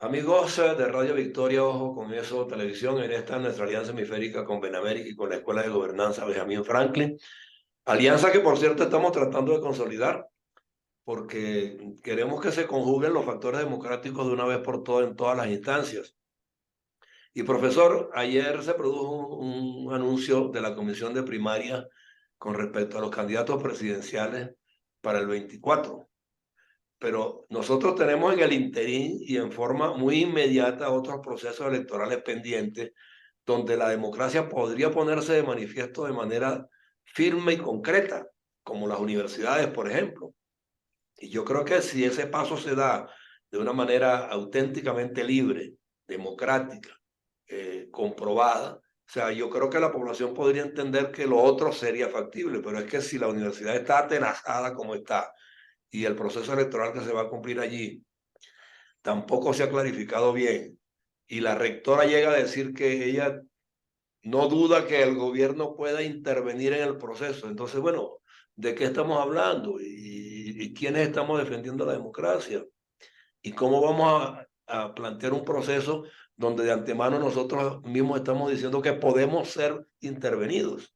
Amigos de Radio Victoria, ojo con eso, televisión, en esta nuestra alianza hemisférica con Benamérica y con la Escuela de Gobernanza Benjamin Franklin. Alianza que, por cierto, estamos tratando de consolidar porque queremos que se conjuguen los factores democráticos de una vez por todas en todas las instancias. Y profesor, ayer se produjo un anuncio de la Comisión de Primaria con respecto a los candidatos presidenciales para el 24. Pero nosotros tenemos en el interín y en forma muy inmediata otros procesos electorales pendientes donde la democracia podría ponerse de manifiesto de manera firme y concreta, como las universidades, por ejemplo. Y yo creo que si ese paso se da de una manera auténticamente libre, democrática, comprobada, o sea, yo creo que la población podría entender que lo otro sería factible, pero es que si la universidad está atenazada como está, y el proceso electoral que se va a cumplir allí tampoco se ha clarificado bien, y la rectora llega a decir que ella no duda que el gobierno pueda intervenir en el proceso. Entonces, bueno, ¿de qué estamos hablando? ¿Y quiénes estamos defendiendo la democracia? ¿Y cómo vamos a plantear un proceso donde de antemano nosotros mismos estamos diciendo que podemos ser intervenidos?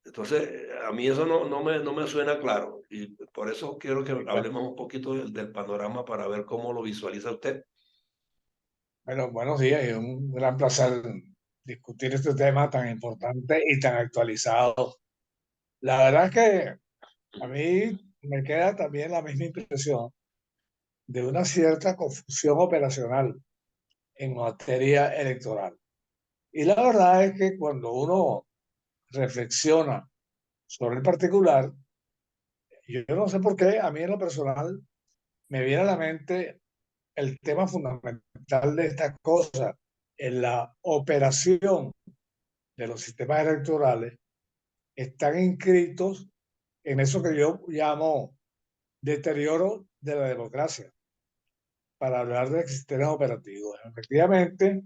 Entonces, a mí eso no me suena claro y por eso quiero que Bueno, hablemos un poquito del panorama para ver cómo lo visualiza usted. buenos días y un gran placer discutir este tema tan importante y tan actualizado. La verdad es que a mí me queda también la misma impresión de una cierta confusión operacional en materia electoral. Y la verdad es que cuando uno reflexiona sobre el particular, yo no sé por qué, a mí en lo personal me viene a la mente el tema fundamental de esta cosa, en la operación de los sistemas electorales están inscritos en eso que yo llamo deterioro de la democracia, para hablar de sistemas operativos. Efectivamente,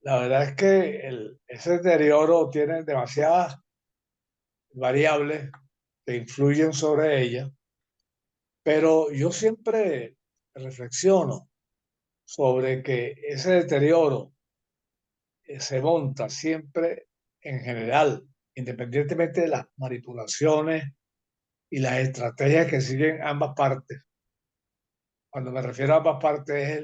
la verdad es que ese deterioro tiene demasiadas variables que influyen sobre ella, pero yo siempre reflexiono sobre que ese deterioro se monta siempre en general, independientemente de las manipulaciones y las estrategias que siguen ambas partes. Cuando me refiero a ambas partes es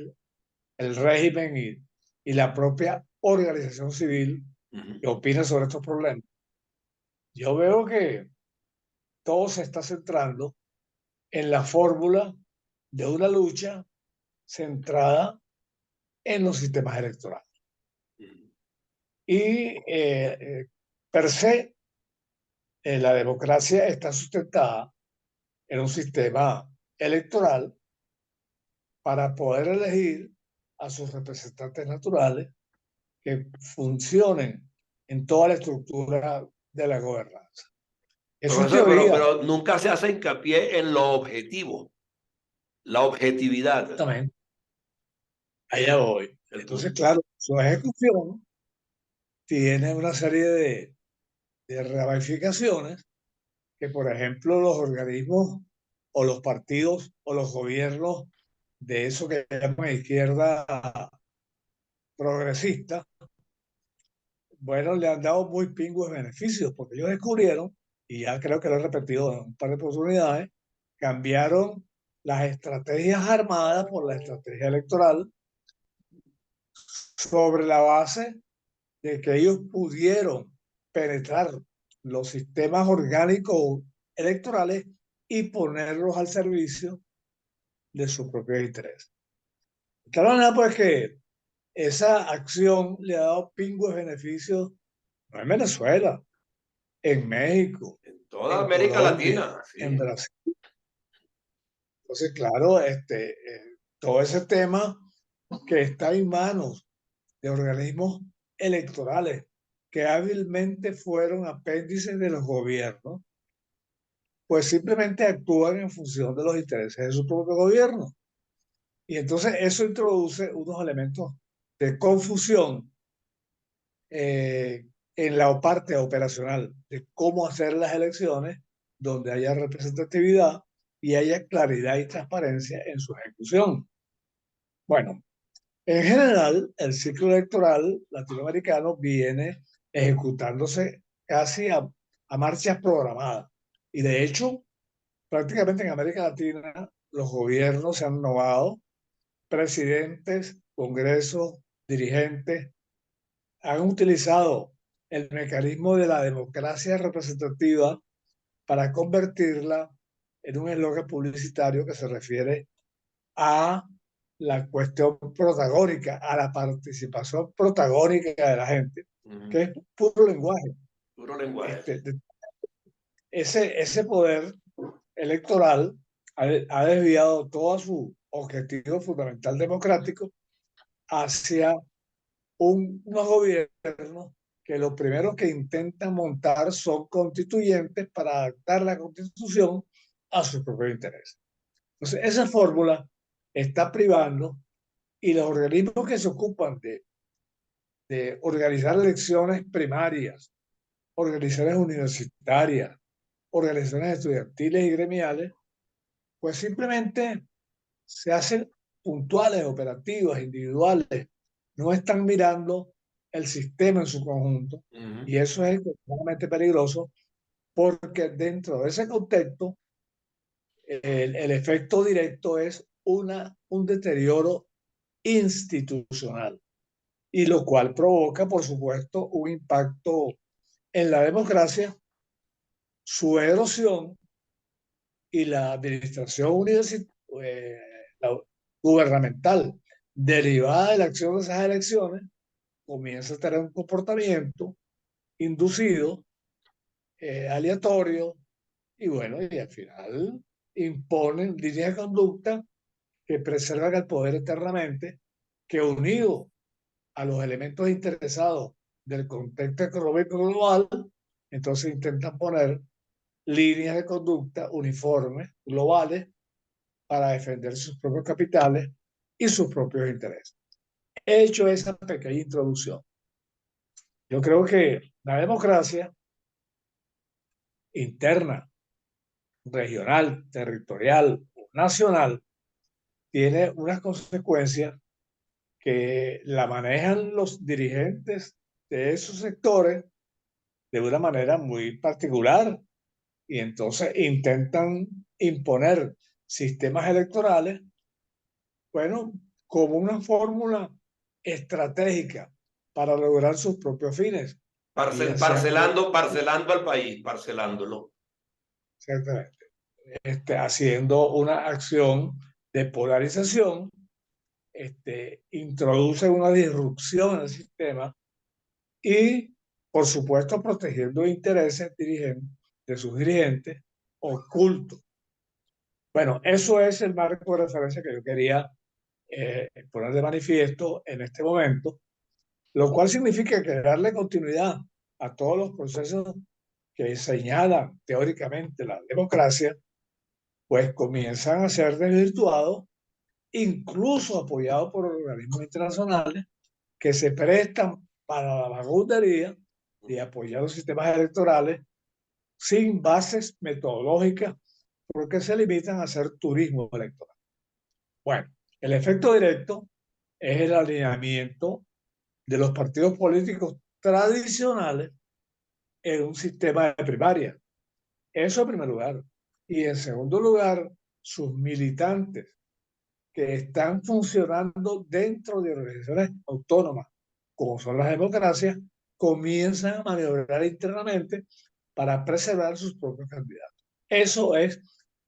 el régimen y la propia organización civil Ujú. que opina sobre estos problemas. Yo veo que todo se está centrando en la fórmula de una lucha centrada en los sistemas electorales. Y per se, la democracia está sustentada en un sistema electoral para poder elegir a sus representantes naturales que funcionen en toda la estructura de la gobernanza. Eso es Profesor, pero, teoría, pero nunca se hace hincapié en lo objetivo, la objetividad. exactamente, allá voy. El Entonces, punto. claro, su ejecución tiene una serie de ramificaciones que, por ejemplo, los organismos o los partidos o los gobiernos de eso que llaman izquierda progresista, bueno, le han dado muy pingües beneficios, porque ellos descubrieron, y ya creo que lo he repetido en un par de oportunidades, cambiaron las estrategias armadas por la estrategia electoral sobre la base de que ellos pudieron penetrar los sistemas orgánicos electorales y ponerlos al servicio de su propio interés. De tal manera, pues, que esa acción le ha dado pingües beneficios, no en Venezuela, en México, En toda en América Colombia, Latina, en sí. Brasil. Entonces, claro, todo ese tema que está en manos de organismos electorales que hábilmente fueron apéndices de los gobiernos, pues simplemente actúan en función de los intereses de su propio gobierno. Y entonces eso introduce unos elementos de confusión en la parte operacional de cómo hacer las elecciones, donde haya representatividad y haya claridad y transparencia en su ejecución. Bueno, en general, el ciclo electoral latinoamericano viene ejecutándose casi a marchas programadas. Y de hecho, prácticamente en América Latina, los gobiernos se han renovado, presidentes, congresos, dirigentes, han utilizado el mecanismo de la democracia representativa para convertirla en un eslogan publicitario que se refiere a la cuestión protagónica, a la participación protagónica de la gente, que es puro lenguaje. Puro lenguaje. Ese poder electoral ha desviado todo su objetivo fundamental democrático hacia unos gobiernos que lo primero que intentan montar son constituyentes para adaptar la constitución a sus propios intereses. Entonces, esa fórmula está privando y los organismos que se ocupan de organizar elecciones primarias, organizaciones universitarias, organizaciones estudiantiles y gremiales, pues simplemente se hacen puntuales, operativas, individuales, no están mirando el sistema en su conjunto y eso es extremadamente peligroso porque dentro de ese contexto el efecto directo es un deterioro institucional y lo cual provoca, por supuesto, un impacto en la democracia, su erosión y la administración eh, la gubernamental derivada de la acción de esas elecciones comienza a tener un comportamiento inducido, aleatorio, y bueno, y al final imponen líneas de conducta que preservan el poder eternamente, que unido a los elementos interesados del contexto económico global, entonces intentan poner líneas de conducta uniformes, globales, para defender sus propios capitales y sus propios intereses. He hecho esa pequeña introducción. Yo creo que la democracia interna, regional, territorial o nacional tiene unas consecuencias que la manejan los dirigentes de esos sectores de una manera muy particular y entonces intentan imponer sistemas electorales, bueno, como una fórmula estratégica para lograr sus propios fines, bien sean Parcelando al país, parcelándolo. haciendo una acción de polarización, introduce una disrupción en el sistema y, por supuesto, protegiendo intereses de sus dirigentes ocultos. Bueno, eso es el marco de referencia que yo quería poner de manifiesto en este momento, lo cual significa que darle continuidad a todos los procesos que señalan teóricamente la democracia, pues comienzan a ser desvirtuados, incluso apoyados por organismos internacionales que se prestan para la vagabundería y apoyar los sistemas electorales sin bases metodológicas porque se limitan a hacer turismo electoral. Bueno, el efecto directo es el alineamiento de los partidos políticos tradicionales en un sistema de primaria. Eso en primer lugar. Y en segundo lugar, sus militantes que están funcionando dentro de organizaciones autónomas, como son las democracias, comienzan a maniobrar internamente para preservar sus propios candidatos. Eso es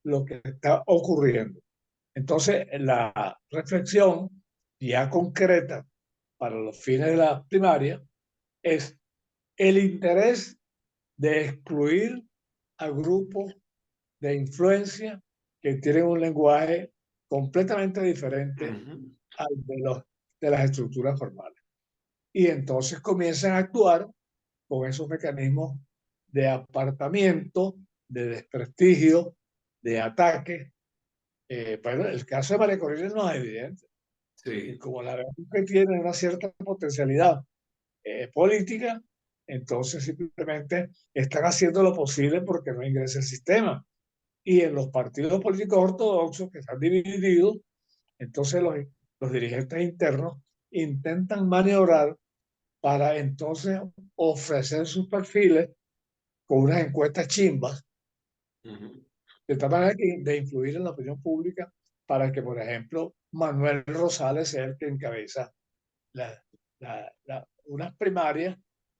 lo que está ocurriendo. Entonces, la reflexión ya concreta para los fines de la primaria es el interés de excluir a grupos de influencia que tienen un lenguaje completamente diferente al de las estructuras formales. Y entonces comienzan a actuar con esos mecanismos de apartamiento, de desprestigio, de ataque. Bueno, el caso de María Corina no es evidente. Y Sí. como la vemos que tiene una cierta potencialidad política, entonces simplemente están haciendo lo posible porque no ingrese el sistema. Y en los partidos políticos ortodoxos que están divididos, entonces los dirigentes internos intentan maniobrar para entonces ofrecer sus perfiles con unas encuestas chimbas, de tal manera de influir en la opinión pública para que, por ejemplo, Manuel Rosales sea el que encabeza unas primarias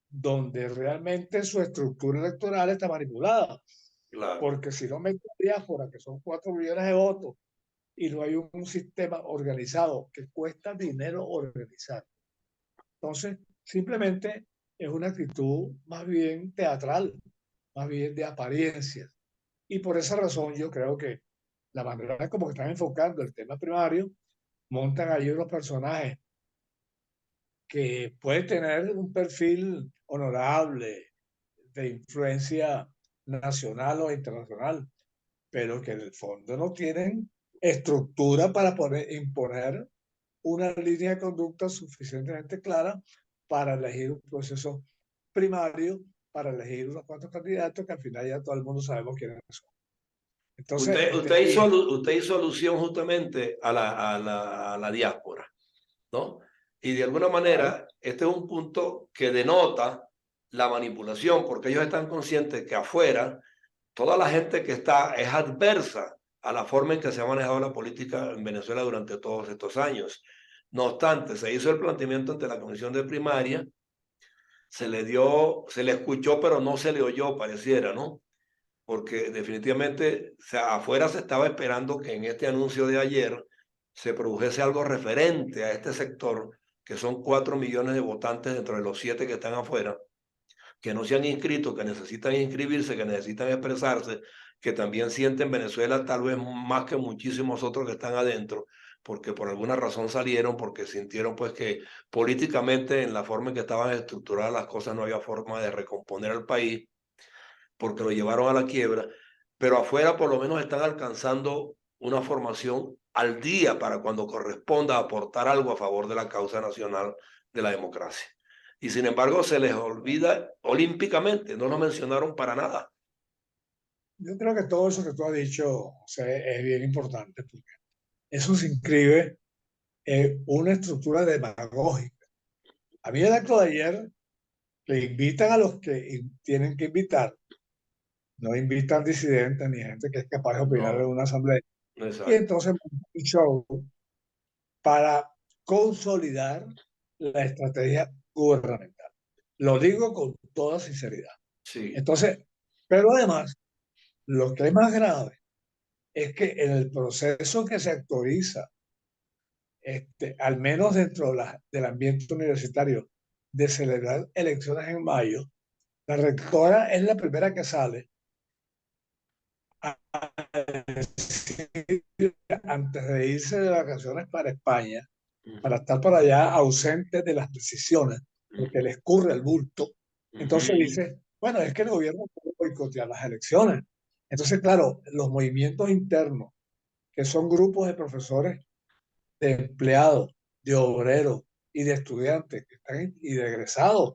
donde realmente su estructura electoral está manipulada. Claro. Porque si no mete diáspora, que son 4 millones de votos, y no hay un sistema organizado que cuesta dinero organizar. Entonces, simplemente es una actitud más bien teatral, más bien de apariencia. Y por esa razón yo creo que la manera como que están enfocando el tema primario, montan ahí unos personajes que pueden tener un perfil honorable de influencia nacional o internacional, pero que en el fondo no tienen estructura para poder imponer una línea de conducta suficientemente clara para elegir un proceso primario, para elegir unos cuantos candidatos que al final ya todo el mundo sabemos quiénes son. Entonces, Usted hizo alusión justamente a la diáspora, ¿no? Y de alguna claro, manera, este es un punto que denota la manipulación, porque ellos están conscientes que afuera toda la gente que está es adversa a la forma en que se ha manejado la política en Venezuela durante todos estos años. No obstante, se hizo el planteamiento ante la Comisión de Primaria, se le escuchó, pero no se le oyó, pareciera, ¿no? Porque definitivamente, o sea, afuera se estaba esperando que en este anuncio de ayer se produjese algo referente a este sector, que son 4 millones de votantes dentro de los 7 que están afuera, que no se han inscrito, que necesitan inscribirse, que necesitan expresarse, que también sienten Venezuela tal vez más que muchísimos otros que están adentro, porque por alguna razón salieron, porque sintieron pues que políticamente en la forma en que estaban estructuradas las cosas no había forma de recomponer al país, porque lo llevaron a la quiebra, pero afuera por lo menos están alcanzando una formación al día para cuando corresponda aportar algo a favor de la causa nacional de la democracia. Y sin embargo se les olvida olímpicamente, no lo mencionaron para nada. yo creo que todo eso que tú has dicho, o sea, es bien importante, porque eso se inscribe en una estructura demagógica. A mí el acto de ayer le invitan a los que tienen que invitar, no invitan disidentes ni gente que es capaz de opinar en No, una asamblea. Y exacto. entonces un show para consolidar la estrategia gubernamental. Lo digo con toda sinceridad. Sí. Entonces, pero además, lo que es más grave es que en el proceso que se actualiza, al menos dentro del ambiente universitario, de celebrar elecciones en mayo, la rectora es la primera que sale a decir, antes de irse de vacaciones para España, para estar por allá ausente de las decisiones, porque le escurre el bulto. Entonces dice, bueno, es que el gobierno puede boicotear las elecciones. Entonces, claro, los movimientos internos, que son grupos de profesores, de empleados, de obreros y de estudiantes y de egresados,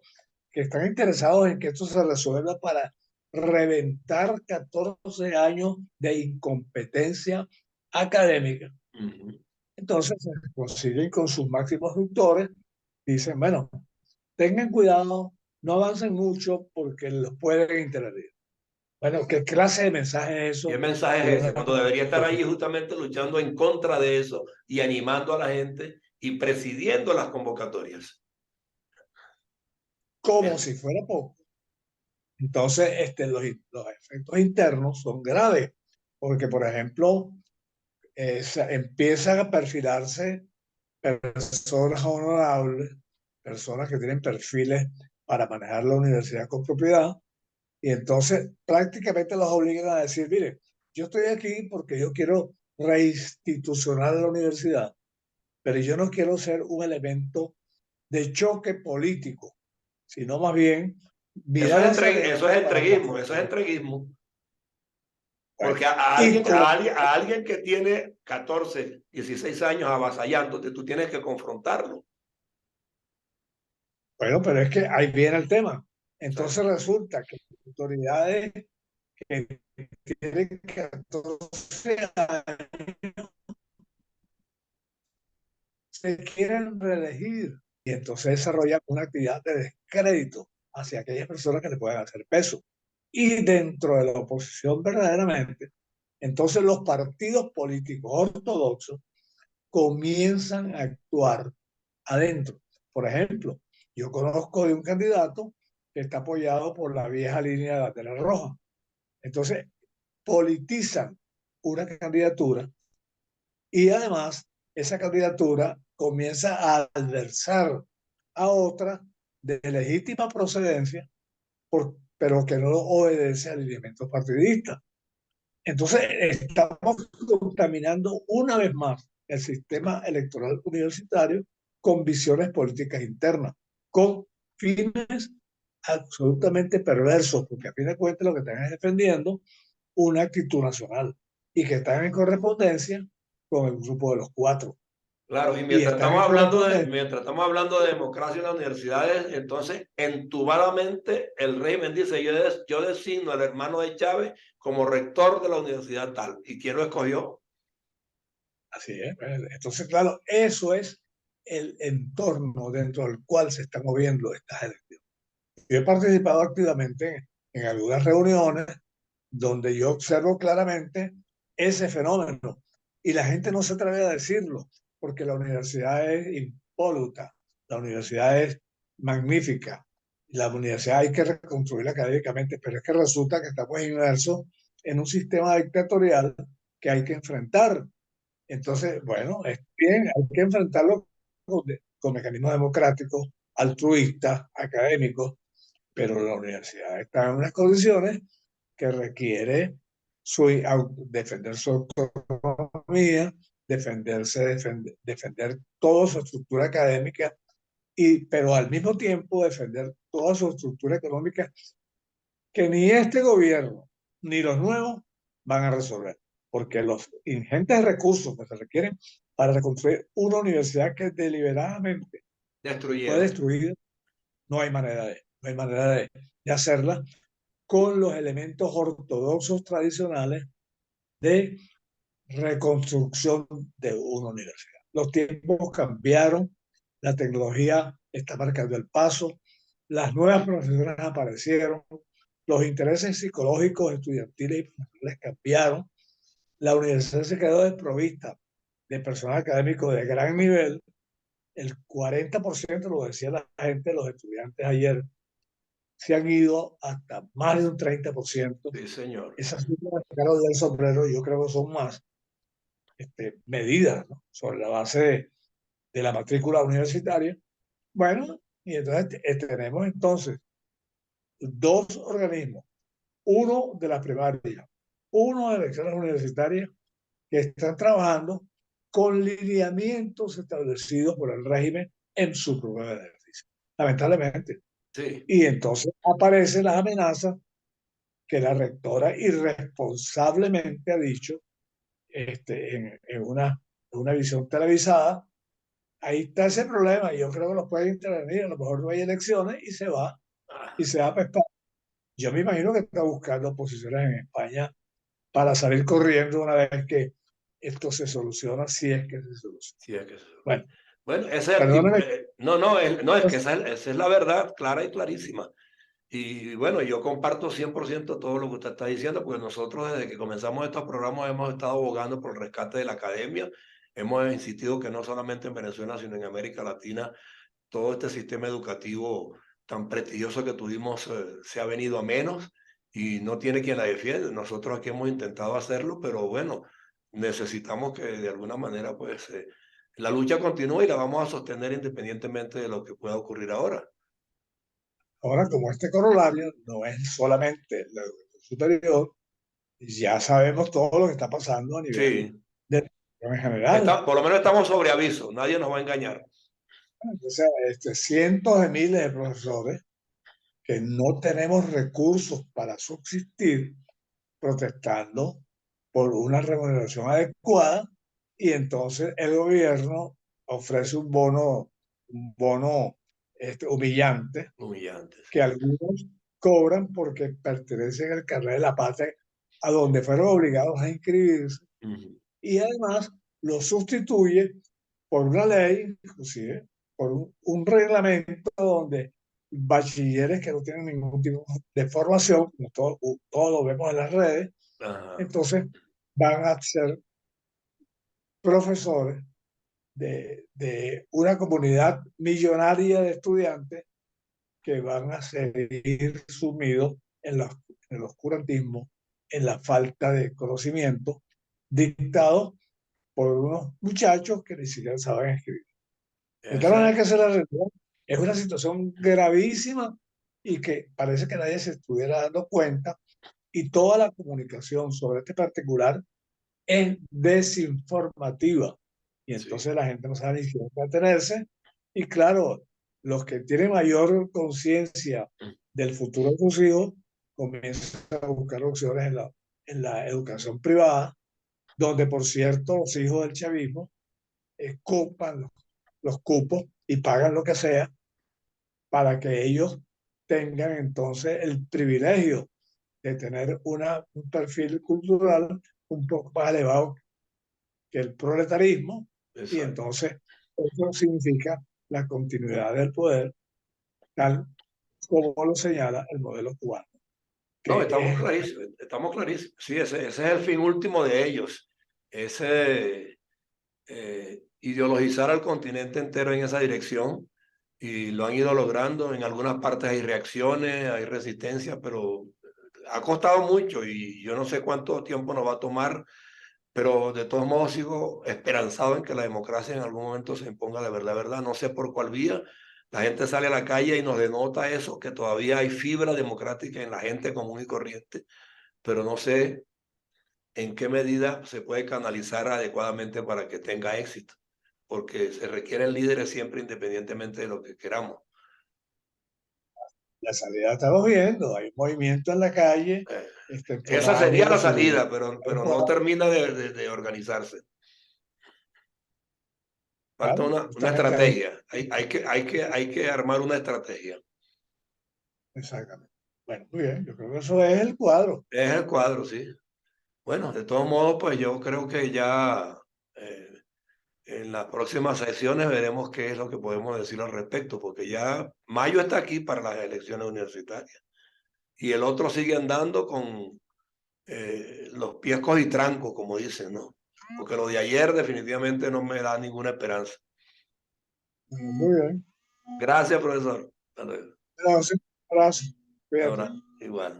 que están interesados en que esto se resuelva para reventar 14 años de incompetencia académica. Entonces se consiguen con sus máximos doctores, dicen, bueno, tengan cuidado, no avancen mucho porque los pueden intervenir. Bueno, ¿qué clase de mensaje es ¿Qué eso? mensaje De es ese? una Cuando debería estar ahí justamente luchando en contra de eso y animando a la gente y presidiendo las convocatorias. como Es- si fuera poco. Entonces, los efectos internos son graves, porque, por ejemplo, empiezan a perfilarse personas honorables, personas que tienen perfiles para manejar la universidad con propiedad, y entonces prácticamente los obligan a decir, mire, yo estoy aquí porque yo quiero reinstitucionar la universidad, pero yo no quiero ser un elemento de choque político, sino más bien mirar hacia eso es adentro para entreguismo, eso es transformar. entreguismo. Bueno, Porque y como, a alguien que tiene 14, 16 años avasallándote, tú tienes que confrontarlo. bueno, pero es que ahí viene el tema. Sí. Entonces resulta que autoridades que tienen 14 años se quieren reelegir y entonces desarrollan una actividad de descrédito hacia aquellas personas que le puedan hacer peso. Y dentro de la oposición verdaderamente, entonces los partidos políticos ortodoxos comienzan a actuar adentro. Por ejemplo, yo conozco de un candidato que está apoyado por la vieja línea de la Bandera Roja. Entonces, politizan una candidatura y además esa candidatura comienza a adversar a otra de legítima procedencia, pero que no obedece a alineamientos partidistas. Entonces, estamos contaminando una vez más el sistema electoral universitario con visiones políticas internas, con fines absolutamente perversos, porque a fin de cuentas lo que están es defendiendo una actitud nacional y que están en correspondencia con el grupo de los cuatro. Claro, y Y están en correspondencia. mientras estamos hablando de democracia en las universidades, entonces entubadamente el régimen dice, yo designo al hermano de Chávez como rector de la universidad tal. ¿Y quién lo escogió? Así es. Entonces, claro, eso es el entorno dentro del cual se están moviendo estas elecciones. Yo he participado activamente en algunas reuniones donde yo observo claramente ese fenómeno y la gente no se atreve a decirlo porque la universidad es impoluta, la universidad es magnífica, la universidad hay que reconstruirla académicamente, pero es que resulta que estamos inmersos en un sistema dictatorial que hay que enfrentar. Entonces, bueno, es bien, hay que enfrentarlo con mecanismos democráticos, altruistas, académicos, pero la universidad está en unas condiciones que requiere defender su autonomía, defender toda su estructura académica, pero al mismo tiempo defender toda su estructura económica que ni este gobierno ni los nuevos van a resolver, porque los ingentes recursos que se requieren para reconstruir una universidad que deliberadamente fue Destruyeron. destruida, no hay manera de hacerla con los elementos ortodoxos tradicionales de reconstrucción de una universidad. Los tiempos cambiaron, la tecnología está marcando el paso, las nuevas profesiones aparecieron, los intereses psicológicos estudiantiles y profesionales cambiaron, la universidad se quedó desprovista de personal académico de gran nivel, el 40%, lo decía la gente, los estudiantes ayer, se han ido hasta más de un 30%. Sí, señor. Esas cifras sacaron del sombrero, yo creo que son más medidas, ¿no?, sobre la base de la matrícula universitaria. Bueno, y entonces tenemos entonces dos organismos, uno de las primarias, uno de elecciones universitarias, que están trabajando con lineamientos establecidos por el régimen en su programa de ejercicio, lamentablemente. Sí. Y entonces aparecen las amenazas que la rectora irresponsablemente ha dicho en una visión televisada. Ahí está ese problema y yo creo que lo puede intervenir, a lo mejor no hay elecciones y Ah, se va a pescar. Yo me imagino que está buscando posiciones en España para salir corriendo una vez que esto se soluciona, si es que se soluciona. sí, es que Bueno, bueno, perdóname. no, es que esa es la verdad clara y clarísima. Y bueno, yo comparto 100% todo lo que usted está diciendo, porque nosotros desde que comenzamos estos programas hemos estado abogando por el rescate de la academia. Hemos insistido que no solamente en Venezuela, sino en América Latina, todo este sistema educativo tan prestigioso que tuvimos se ha venido a menos y no tiene quien la defiende. Nosotros aquí hemos intentado hacerlo, pero bueno, necesitamos que de alguna manera pues la lucha continúe y la vamos a sostener independientemente de lo que pueda ocurrir ahora. Ahora, como este corolario no es solamente la educación superior, ya sabemos todo lo que está pasando a nivel Sí, de en general. por lo menos estamos sobre aviso, nadie nos va a engañar. Entonces, cientos de miles de profesores que no tenemos recursos para subsistir protestando por una remuneración adecuada y entonces el gobierno ofrece un bono humillante Humillantes. que algunos cobran porque pertenecen al carnet de la patria a donde fueron obligados a inscribirse Ujú. y además lo sustituye por una ley, inclusive, por un reglamento donde bachilleres que no tienen ningún tipo de formación, como todo lo vemos en las redes, Ajá. entonces van a ser profesores de una comunidad millonaria de estudiantes que van a seguir sumidos en el oscurantismo, en la falta de conocimiento, dictados por unos muchachos que ni siquiera saben escribir. De tal Esa, manera que esa es la realidad. Es una situación gravísima y que parece que nadie se estuviera dando cuenta, y toda la comunicación sobre este particular es desinformativa. Y sí, entonces la gente no sabe ni siquiera qué atenerse. Y claro, los que tienen mayor conciencia del futuro de sus hijos comienzan a buscar opciones en la educación privada, donde por cierto los hijos del chavismo copan los cupos y pagan lo que sea para que ellos tengan entonces el privilegio de tener un perfil cultural un poco más elevado que el proletarismo, y exacto. entonces eso significa la continuidad del poder, tal como lo señala el modelo cubano, No, que es estamos clarísimos. Sí, ese es el fin último de ellos. Ese ideologizar al continente entero en esa dirección, y lo han ido logrando. En algunas partes hay reacciones, hay resistencia, pero ha costado mucho y yo no sé cuánto tiempo nos va a tomar, pero de todos modos sigo esperanzado en que la democracia en algún momento se imponga de verdad, verdad. No sé por cuál vía. La gente sale a la calle y nos denota eso, que todavía hay fibra democrática en la gente común y corriente, pero no sé en qué medida se puede canalizar adecuadamente para que tenga éxito, porque se requieren líderes siempre independientemente de lo que queramos. la salida. Estamos viendo, hay movimiento en la calle, Eh, esa sería la extemporáneos y salida, pero no termina de organizarse. Falta claro, una justamente ahí, estrategia. Hay que armar una estrategia. exactamente. Bueno, muy bien, yo creo que eso es el cuadro. Es el cuadro, sí. Bueno, de todos modos, pues yo creo que ya eh, en las próximas sesiones veremos qué es lo que podemos decir al respecto, porque ya mayo está aquí para las elecciones universitarias y el otro sigue andando con los pies cojos y trancos, como dicen, ¿no? Porque lo de ayer definitivamente no me da ninguna esperanza. Muy bien. Gracias, profesor. Hasta luego. Gracias, gracias. Cuídate. Ahora, igual.